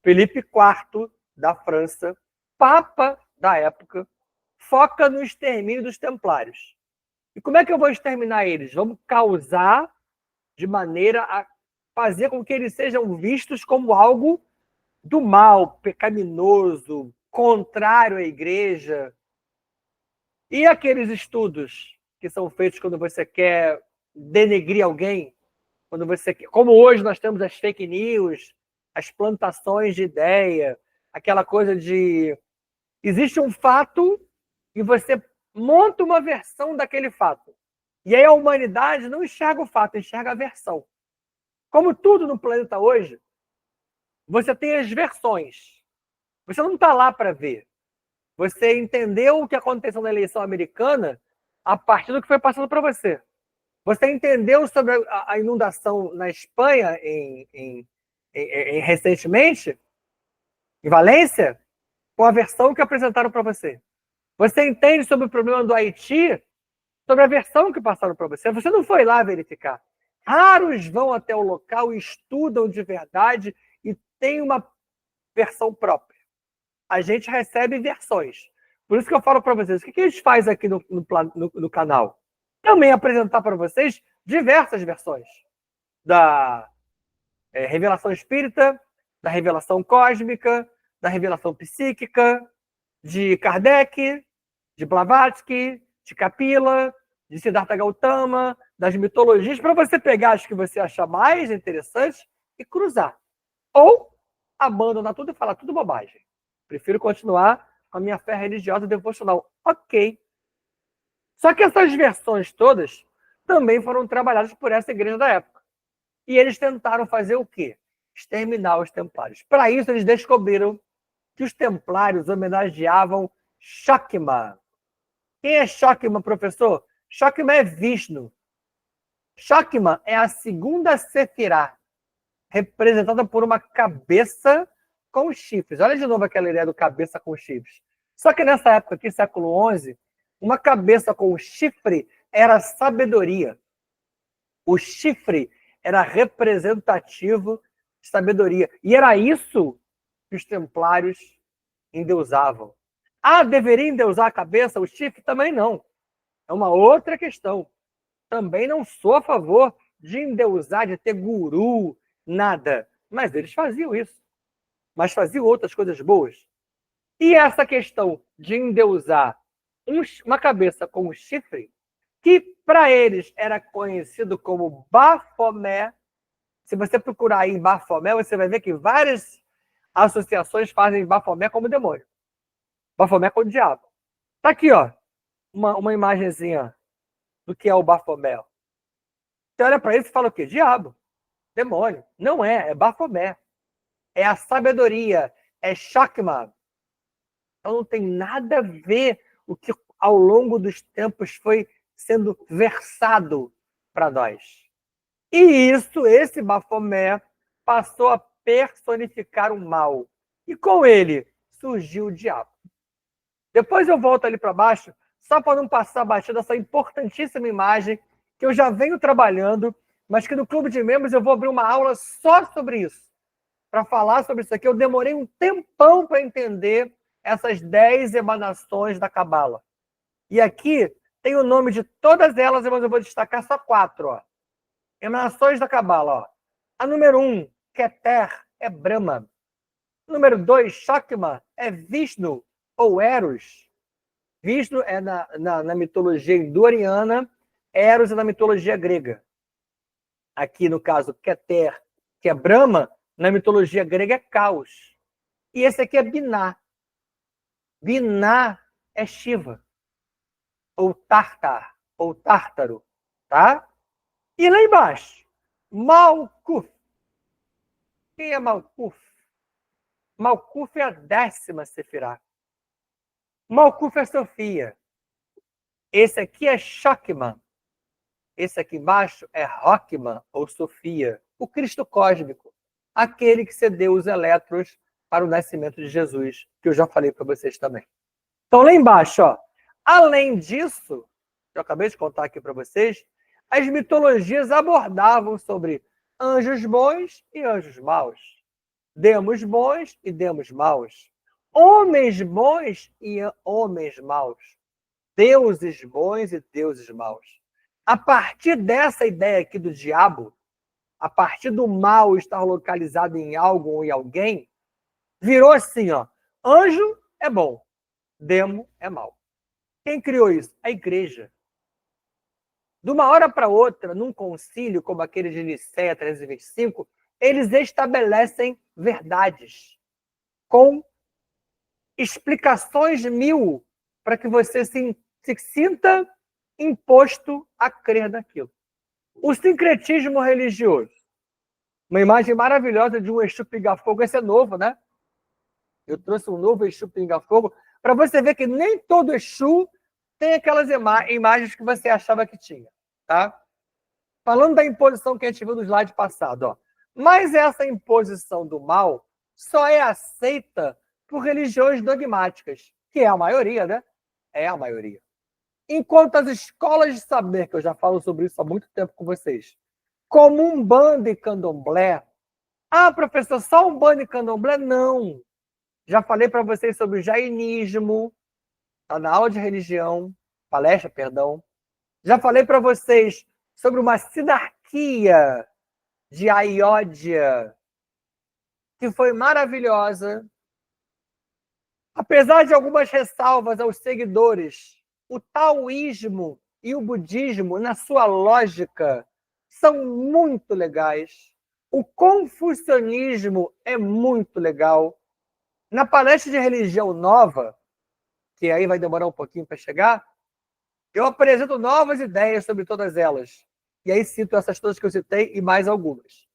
Felipe IV da França, papa da época, foca no extermínio dos templários. E como é que eu vou exterminar eles? Vamos causar de maneira a fazer com que eles sejam vistos como algo do mal, pecaminoso, contrário à igreja. E aqueles estudos que são feitos quando você quer denegrir alguém, quando você quer, como hoje nós temos as fake news, as plantações de ideia, aquela coisa de existe um fato e você monta uma versão daquele fato. E aí a humanidade não enxerga o fato, enxerga a versão. Como tudo no planeta hoje, você tem as versões. Você não está lá para ver. Você entendeu o que aconteceu na eleição americana a partir do que foi passado para você. Você entendeu sobre a inundação na Espanha recentemente, em Valência, com a versão que apresentaram para você. Você entende sobre o problema do Haiti, sobre a versão que passaram para você. Você não foi lá verificar. Raros vão até o local e estudam de verdade e têm uma versão própria. A gente recebe versões. Por isso que eu falo para vocês, o que a gente faz aqui no canal? Também apresentar para vocês diversas versões da revelação espírita, da revelação cósmica, da revelação psíquica, de Kardec, de Blavatsky, de Kapila, de Siddhartha Gautama, das mitologias, para você pegar as que você achar mais interessantes e cruzar. Ou abandonar tudo e falar tudo bobagem. Prefiro continuar com a minha fé religiosa devocional. Ok. Só que essas versões todas também foram trabalhadas por essa igreja da época. E eles tentaram fazer o quê? Exterminar os templários. Para isso, eles descobriram que os templários homenageavam Shakma. Quem é Shakma, professor? Shakma é Vishnu. Shakma é a segunda Sefirá, representada por uma cabeça com chifres. Olha de novo aquela ideia do cabeça com chifres. Só que nessa época aqui, século XI, uma cabeça com chifre era sabedoria. O chifre era representativo de sabedoria. E era isso que os templários endeusavam. Deveria endeusar a cabeça? O chifre também não. É uma outra questão. Também não sou a favor de endeusar, de ter guru, nada. Mas eles faziam isso. Mas faziam outras coisas boas. E essa questão de endeusar uma cabeça com um chifre, que para eles era conhecido como Baphomet. Se você procurar aí em Baphomet, você vai ver que várias associações fazem Baphomet como demônio. Baphomet como diabo. Tá aqui, ó, uma imagenzinha do que é o Baphomet. Você olha para isso e fala o quê? Diabo, demônio. Não é Baphomet. É a sabedoria, é Shakma. Então não tem nada a ver o que ao longo dos tempos foi sendo versado para nós. E esse Baphomet, passou a personificar o mal. E com ele surgiu o diabo. Depois eu volto ali para baixo, só para não passar batido essa importantíssima imagem que eu já venho trabalhando, mas que no Clube de Membros eu vou abrir uma aula só sobre isso, para falar sobre isso aqui, eu demorei um tempão para entender essas 10 emanações da Cabala. E aqui tem o nome de todas elas, mas eu vou destacar só 4. Ó. Emanações da Cabala. Ó. A número 1, Keter, é Brahma. Número 2, Shakma, é Vishnu ou Eros. Vishnu é na mitologia hindu-ariana, Eros é na mitologia grega. Aqui, no caso, Keter, que é Brahma, na mitologia grega é Caos. E esse aqui é Binah. Binah é Shiva, ou Tartar, ou Tártaro, tá? E lá embaixo, Malkuth. Quem é Malkuth? Malkuth é a 10ª Sefirá. Malkuth é Sofia. Esse aqui é Shakman. Esse aqui embaixo é Rockman, ou Sofia, o Cristo cósmico, aquele que cedeu os elétrons para o nascimento de Jesus, que eu já falei para vocês também. Então, lá embaixo, ó, além disso, eu acabei de contar aqui para vocês, as mitologias abordavam sobre anjos bons e anjos maus, demos bons e demos maus, homens bons e homens maus, deuses bons e deuses maus. A partir dessa ideia aqui do diabo, a partir do mal estar localizado em algo ou em alguém, virou assim, ó, anjo é bom, demo é mal. Quem criou isso? A igreja. De uma hora para outra, num concílio como aquele de Nicéia 325, eles estabelecem verdades com explicações 1000 para que você se sinta imposto a crer naquilo. O sincretismo religioso. Uma imagem maravilhosa de um Exu Pinga-Fogo. Esse é novo, né? Eu trouxe um novo Exu Pinga-Fogo para você ver que nem todo Exu tem aquelas imagens que você achava que tinha, tá? Falando da imposição que a gente viu no slide passado, ó. Mas essa imposição do mal só é aceita por religiões dogmáticas, que é a maioria, né? É a maioria. Enquanto as escolas de saber, que eu já falo sobre isso há muito tempo com vocês, como Umbanda e Candomblé. Ah, professor, só Umbanda e Candomblé? Não. Já falei para vocês sobre o jainismo, está na aula de religião, palestra, perdão. Já falei para vocês sobre uma sinarquia de Ayodhya, que foi maravilhosa. Apesar de algumas ressalvas aos seguidores, o taoísmo e o budismo, na sua lógica, são muito legais. O confucionismo é muito legal. Na palestra de religião nova, que aí vai demorar um pouquinho para chegar, eu apresento novas ideias sobre todas elas. E aí cito essas todas que eu citei e mais algumas.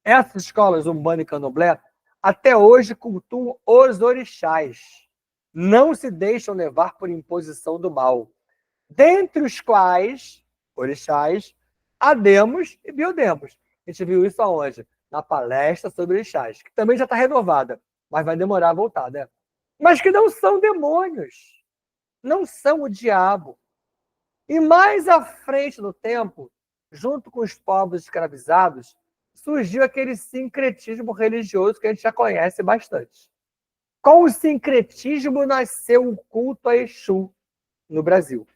Essas escolas, Umbanda e Candomblé, até hoje cultuam os orixás. Não se deixam levar por imposição do mal. Dentre os quais, orixás, Ademos e Biodemos. A gente viu isso aonde? Na palestra sobre orixás, que também já está renovada, mas vai demorar a voltar, né? Mas que não são demônios. Não são o diabo. E mais à frente no tempo, junto com os povos escravizados, surgiu aquele sincretismo religioso que a gente já conhece bastante. Com o sincretismo nasceu o culto a Exu no Brasil.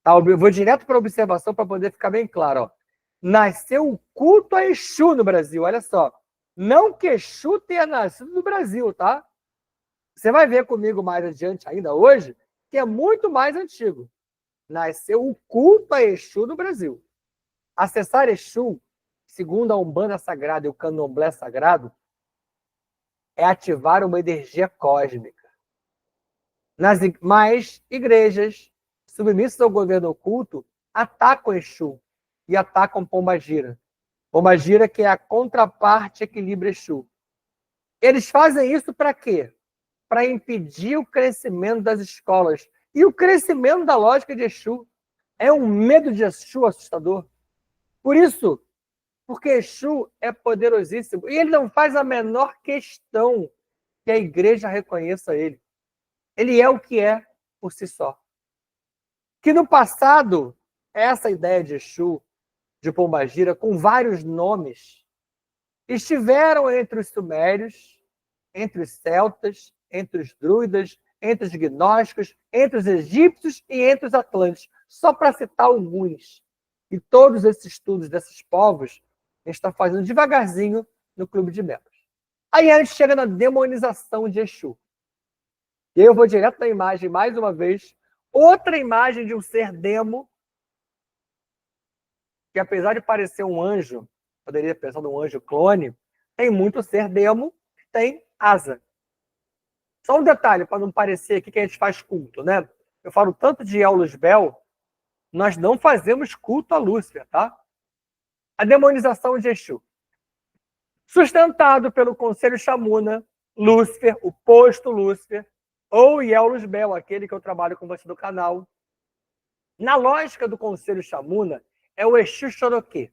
Tá? Eu vou direto para a observação para poder ficar bem claro. Ó. Nasceu o culto a Exu no Brasil, olha só. Não que Exu tenha nascido no Brasil, tá? Você vai ver comigo mais adiante ainda hoje, que é muito mais antigo. Nasceu o culto a Exu no Brasil. Acessar Exu, segundo a Umbanda Sagrada e o Candomblé Sagrado, é ativar uma energia cósmica. Nas mais igrejas, submissas ao governo oculto, atacam Exu e atacam Pombagira. Pombagira, que é a contraparte equilibra Exu. Eles fazem isso para quê? Para impedir o crescimento das escolas. E o crescimento da lógica de Exu. É um medo de Exu assustador. Por isso, porque Exu é poderosíssimo. E ele não faz a menor questão que a igreja reconheça ele. Ele é o que é por si só. Que no passado, essa ideia de Exu, de Pombagira, com vários nomes, estiveram entre os sumérios, entre os celtas, entre os druidas, entre os gnósticos, entre os egípcios e entre os atlantes, só para citar alguns. E todos esses estudos desses povos, a gente está fazendo devagarzinho no clube de membros. Aí a gente chega na demonização de Exu. E aí eu vou direto na imagem, mais uma vez, outra imagem de um ser demo, que apesar de parecer um anjo, poderia pensar num anjo clone, tem muito ser demo que tem asa. Só um detalhe, para não parecer aqui que a gente faz culto, né? Eu falo tanto de Eulus Bel, nós não fazemos culto a Lúcifer, tá? A demonização de Exu. Sustentado pelo Conselho Chamuna, Lúcifer, o posto Lúcifer, ou Eulus Bel, aquele que eu trabalho com você do canal. Na lógica do Conselho Chamuna, é o Exu Xoroquê,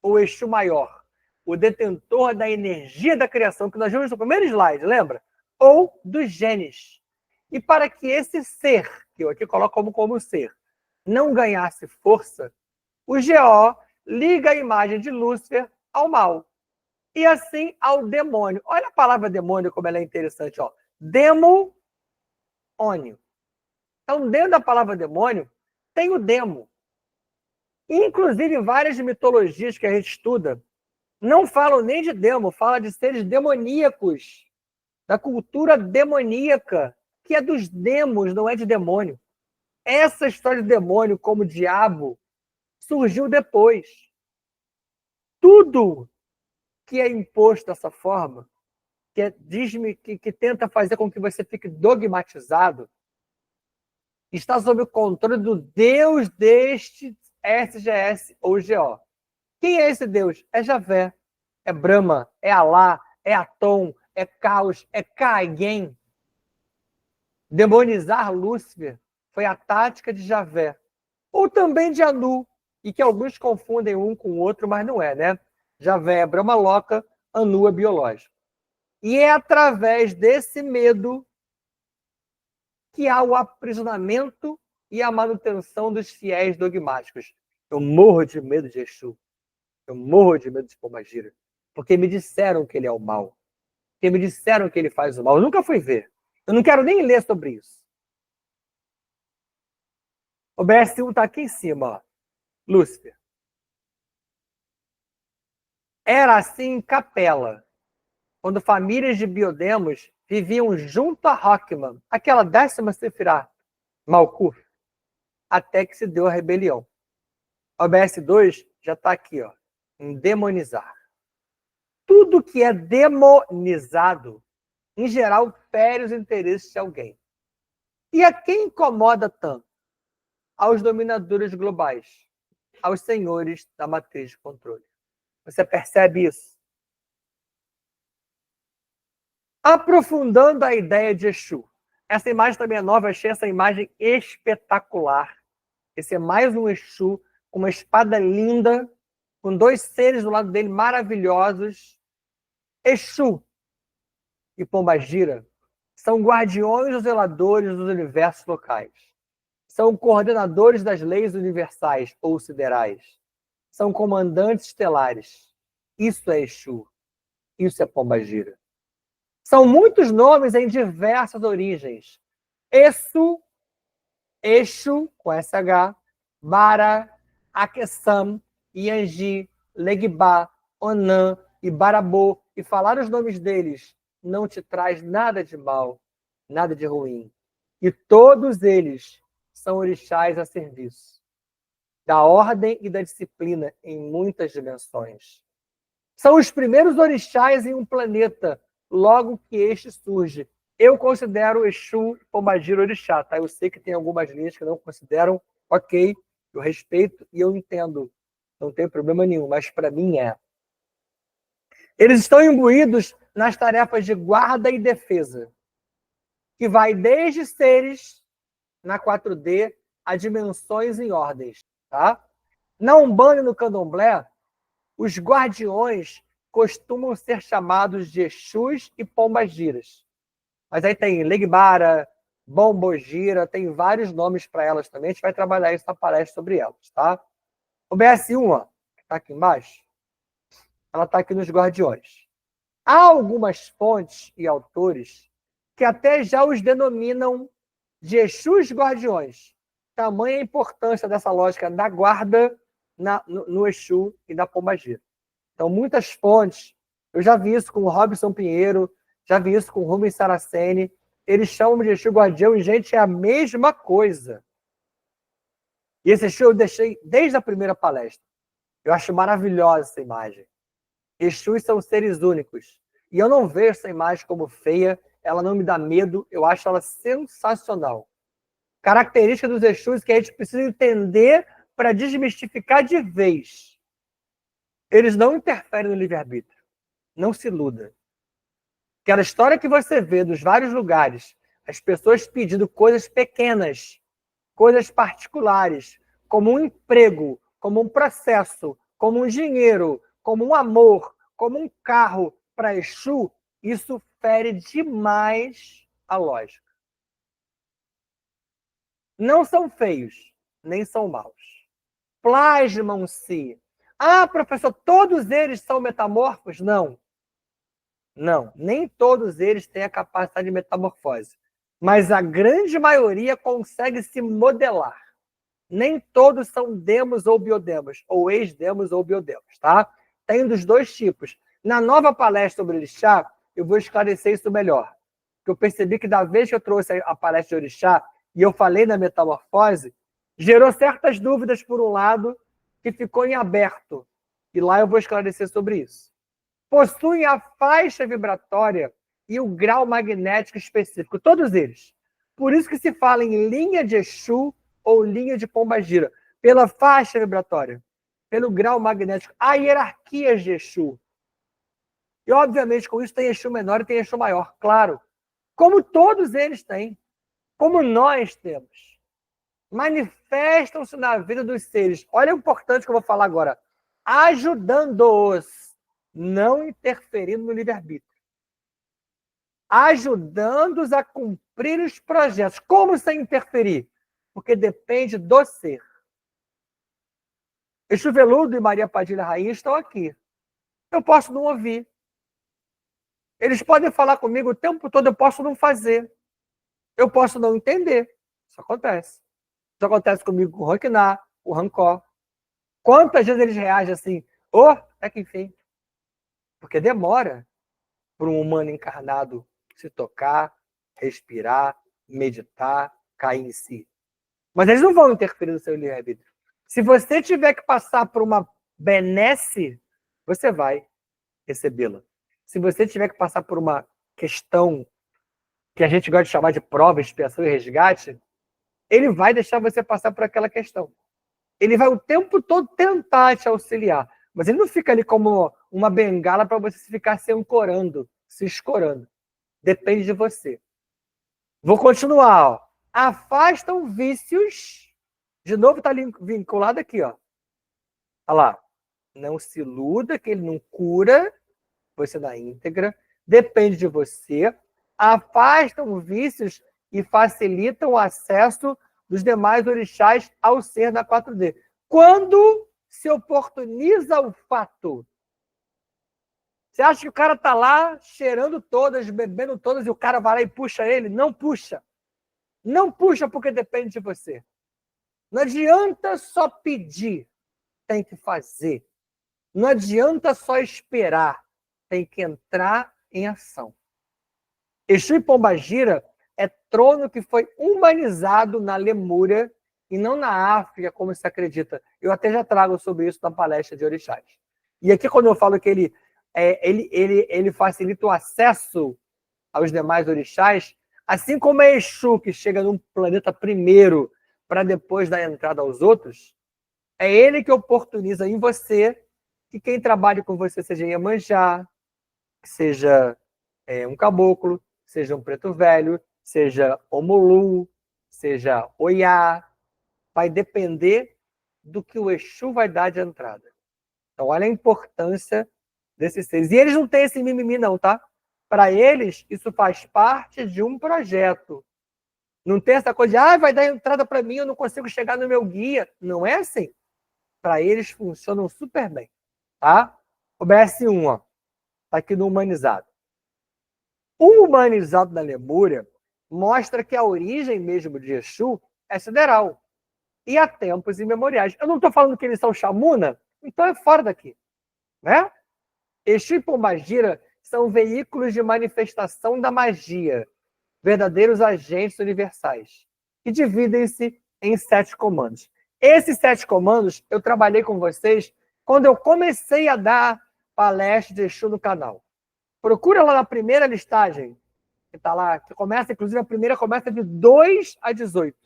o Exu maior, o detentor da energia da criação, que nós vimos no primeiro slide, lembra? Ou dos genes. E para que esse ser, que eu aqui coloco como ser, não ganhasse força, o GO liga a imagem de Lúcifer ao mal. E assim ao demônio. Olha a palavra demônio como ela é interessante. Ó. Demônio. Então, dentro da palavra demônio, tem o demo. Inclusive, várias mitologias que a gente estuda não falam nem de demo, falam de seres demoníacos, da cultura demoníaca, que é dos demos, não é de demônio. Essa história de demônio como diabo surgiu depois. Tudo que é imposto dessa forma, que tenta fazer com que você fique dogmatizado, está sob o controle do Deus deste SGS ou GO. Quem é esse Deus? É Javé, é Brahma, é Alá, é Atom, é Caos, é Kagen. Demonizar Lúcifer foi a tática de Javé. Ou também de Anu, e que alguns confundem um com o outro, mas não é, né? Javé é Brahma Loca, Anu é biológico. E é através desse medo que há o aprisionamento e a manutenção dos fiéis dogmáticos. Eu morro de medo de Exu. Eu morro de medo de Pombagira. Porque me disseram que ele é o mal. Porque me disseram que ele faz o mal. Eu nunca fui ver. Eu não quero nem ler sobre isso. O BS1 está aqui em cima, ó. Lúcifer. Era assim em Capela, quando famílias de biodemos viviam junto a Rockman, aquela 10ª Sefirá, Malkuth, até que se deu a rebelião. O OBS2 já está aqui, ó, em demonizar. Tudo que é demonizado, em geral, fere os interesses de alguém. E a quem incomoda tanto? Aos dominadores globais, aos senhores da matriz de controle. Você percebe isso? Aprofundando a ideia de Exu. Essa imagem também é nova, eu achei essa imagem espetacular. Esse é mais um Exu com uma espada linda, com 2 seres do lado dele maravilhosos. Exu e Pombagira são guardiões ou zeladores dos universos locais. São coordenadores das leis universais ou siderais. São comandantes estelares. Isso é Exu. Isso é Pombagira. São muitos nomes em diversas origens. Exu, com SH, Bara, Akesam, Yanji, Legba, Onan e Barabô. E falar os nomes deles não te traz nada de mal, nada de ruim. E todos eles são orixás a serviço da ordem e da disciplina em muitas dimensões. São os primeiros orixás em um planeta, logo que este surge. Eu considero Exu Pombagira orixá, tá? Eu sei que tem algumas linhas que não consideram, ok, eu respeito e eu entendo, não tem problema nenhum, mas para mim é. Eles estão imbuídos nas tarefas de guarda e defesa, que vai desde seres na 4D a dimensões em ordens, tá? Na Umbanda e no Candomblé, os guardiões costumam ser chamados de Exus e Pombagiras. Mas aí tem Legbara, Bombogira, tem vários nomes para elas também. A gente vai trabalhar isso na palestra sobre elas, tá? O BS1, ó, que está aqui embaixo, ela está aqui nos Guardiões. Há algumas fontes e autores que até já os denominam de Exus Guardiões. Tamanha a importância dessa lógica da guarda no Exu e da Pombagira. Então, muitas fontes, eu já vi isso com o Robson Pinheiro, já vi isso com o Rubens Saraceni, eles chamam de Exu Guardião e, gente, é a mesma coisa. E esse Exu eu deixei desde a primeira palestra. Eu acho maravilhosa essa imagem. Exus são seres únicos. E eu não vejo essa imagem como feia, ela não me dá medo, eu acho ela sensacional. Característica dos Exus que a gente precisa entender para desmistificar de vez. Eles não interferem no livre-arbítrio. Não se iluda. Aquela história que você vê dos vários lugares, as pessoas pedindo coisas pequenas, coisas particulares, como um emprego, como um processo, como um dinheiro, como um amor, como um carro para Exu, isso fere demais a lógica. Não são feios, nem são maus. Plasmam-se. Ah, professor, todos eles são metamorfos? Não. Não, nem todos eles têm a capacidade de metamorfose. Mas a grande maioria consegue se modelar. Nem todos são demos ou biodemos, ou ex-demos ou biodemos, tá? Tem dos dois tipos. Na nova palestra sobre Orixá, eu vou esclarecer isso melhor. Porque eu percebi que da vez que eu trouxe a palestra de Orixá e eu falei da metamorfose, gerou certas dúvidas por um lado que ficou em aberto. E lá eu vou esclarecer sobre isso. Possuem a faixa vibratória e o grau magnético específico, todos eles. Por isso que se fala em linha de Exu ou linha de Pombagira, pela faixa vibratória, pelo grau magnético. Há hierarquias de Exu. E, obviamente, com isso tem Exu menor e tem Exu maior, claro. Como todos eles têm. Como nós temos. Manifestam-se na vida dos seres. Olha o importante que eu vou falar agora. Ajudando-os, não interferindo no livre-arbítrio. Ajudando-os a cumprir os projetos. Como sem interferir? Porque depende do ser. Exu Veludo e Maria Padilha Rainha estão aqui. Eu posso não ouvir. Eles podem falar comigo o tempo todo, eu posso não fazer. Eu posso não entender. Isso acontece. Isso acontece comigo com o Roquiná, o Rancor. Quantas vezes eles reagem assim? É que enfim. Porque demora para um humano encarnado se tocar, respirar, meditar, cair em si. Mas eles não vão interferir no seu livre-arbítrio. Se você tiver que passar por uma benesse, você vai recebê-la. Se você tiver que passar por uma questão que a gente gosta de chamar de prova, expiação e resgate, ele vai deixar você passar por aquela questão. Ele vai o tempo todo tentar te auxiliar, mas ele não fica ali como uma bengala para você ficar se ancorando, se escorando. Depende de você. Vou continuar. Ó. Afastam vícios. De novo está vinculado aqui. Ó. Olha lá. Não se iluda que ele não cura você na íntegra. Depende de você. Afastam vícios e facilitam o acesso dos demais orixás ao ser na 4D. Quando se oportuniza o fato. Você acha que o cara tá lá cheirando todas, bebendo todas, e o cara vai lá e puxa ele? Não puxa. Não puxa porque depende de você. Não adianta só pedir, tem que fazer. Não adianta só esperar, tem que entrar em ação. Exu e Pombagira é trono que foi humanizado na Lemúria e não na África, como se acredita. Eu até já trago sobre isso na palestra de Orixás. E aqui, quando eu falo que ele facilita o acesso aos demais orixás, assim como é Exu, que chega num planeta primeiro para depois dar entrada aos outros, é ele que oportuniza em você que quem trabalha com você seja Iemanjá, seja um caboclo, seja um preto velho, seja Omulu, seja Oiá, vai depender do que o Exu vai dar de entrada. Então, olha a importância desses seres. E eles não têm esse mimimi, não, tá? Para eles, isso faz parte de um projeto. Não tem essa coisa de, vai dar entrada para mim, eu não consigo chegar no meu guia. Não é assim. Para eles, funcionam super bem, tá? O BS1, ó, tá aqui no humanizado. O humanizado da Lemúria mostra que a origem mesmo de Exu é sideral. E há tempos imemoriais. Eu não estou falando que eles são Xamuna, então é fora daqui. Né? Exu e Pombagira são veículos de manifestação da magia, verdadeiros agentes universais, que dividem-se em 7 comandos. Esses 7 comandos eu trabalhei com vocês quando eu comecei a dar palestra de Exu no canal. Procura lá na primeira listagem, que está lá, que começa, inclusive a primeira começa de 2 a 18.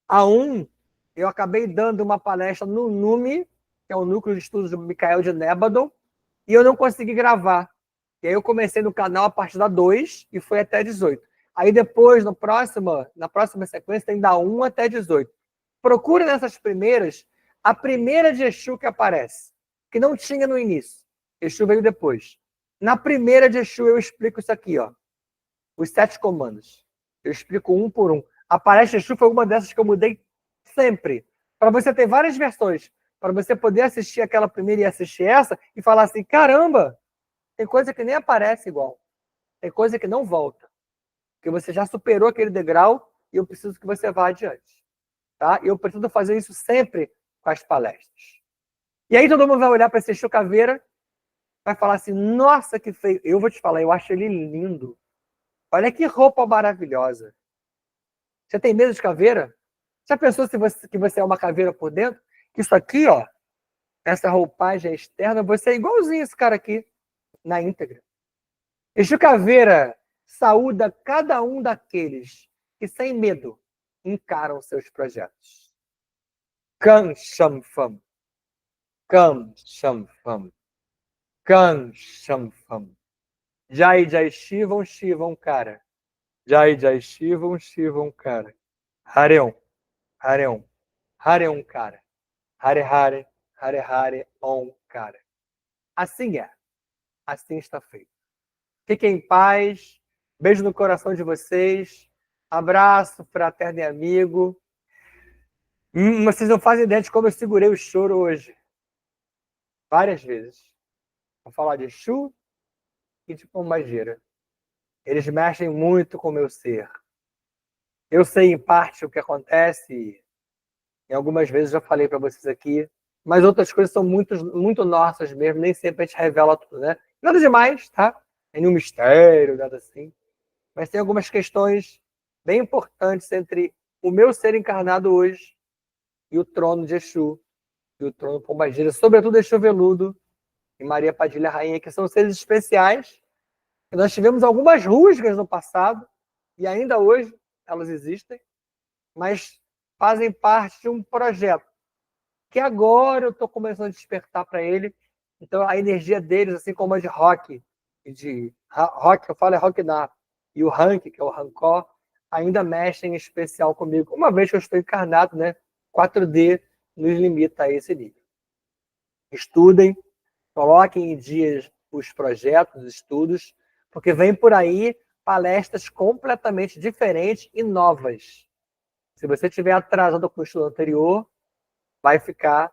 A 1, eu acabei dando uma palestra no NUME, que é o Núcleo de Estudos do Michael de Nébadon, e eu não consegui gravar. E aí eu comecei no canal a partir da 2 e foi até 18. Aí depois, na próxima sequência, tem da 1 até 18. Procura nessas primeiras, a primeira de Exu que aparece, que não tinha no início. Exu veio depois. Na primeira de Exu eu explico isso aqui, ó. Os 7 comandos. Eu explico um por um. A palestra Exu foi uma dessas que eu mudei sempre. Para você ter várias versões. Para você poder assistir aquela primeira e assistir essa e falar assim, caramba, tem coisa que nem aparece igual. Tem coisa que não volta. Porque você já superou aquele degrau e eu preciso que você vá adiante. Tá? E eu preciso fazer isso sempre com as palestras. E aí todo mundo vai olhar para esse Exu Caveira, vai falar assim, nossa, que feio. Eu vou te falar, eu acho ele lindo. Olha que roupa maravilhosa. Você tem medo de caveira? Já pensou que você é uma caveira por dentro? Que isso aqui, ó, essa roupagem externa, você é igualzinho esse cara aqui, na íntegra. Exu Caveira saúda cada um daqueles que, sem medo, encaram seus projetos. Kan Sham Fam. Kan Sham Fam. Kan Sham Fam. Jai Jai Shivam Shivam cara. Jai Jai Shivam Shivam cara. Hareon. Hareon. Hareon cara. Hare Hare. Hare Hare Om cara. Assim é. Assim está feito. Fiquem em paz. Beijo no coração de vocês. Abraço fraterno e amigo. Vocês não fazem ideia de como eu segurei o choro hoje. Várias vezes. Vou falar de Exu e de Pombagira. Eles mexem muito com o meu ser. Eu sei em parte o que acontece. E algumas vezes já falei para vocês aqui. Mas outras coisas são muito nossas mesmo. Nem sempre a gente revela tudo, né? Nada demais, tá? Nenhum mistério, nada assim. Mas tem algumas questões bem importantes entre o meu ser encarnado hoje e o trono de Exu, e o trono Pombagira, sobretudo Exu Veludo e Maria Padilha Rainha, que são seres especiais. E nós tivemos algumas rusgas no passado, e ainda hoje elas existem, mas fazem parte de um projeto que agora eu estou começando a despertar para ele. Então a energia deles, assim como a de Rock, eu falo é Rock Na, e o Rank, que é o Rancor, ainda mexem em especial comigo. Uma vez que eu estou encarnado, né? 4D nos limita a esse nível. Estudem, coloquem em dias os projetos, os estudos, porque vem por aí palestras completamente diferentes e novas. Se você estiver atrasado com o estudo anterior, vai ficar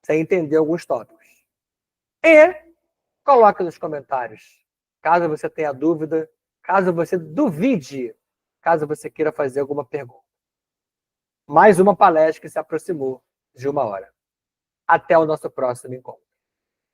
sem entender alguns tópicos. E coloque nos comentários, caso você tenha dúvida, caso você duvide, caso você queira fazer alguma pergunta. Mais uma palestra que se aproximou de 1 hora. Até o nosso próximo encontro.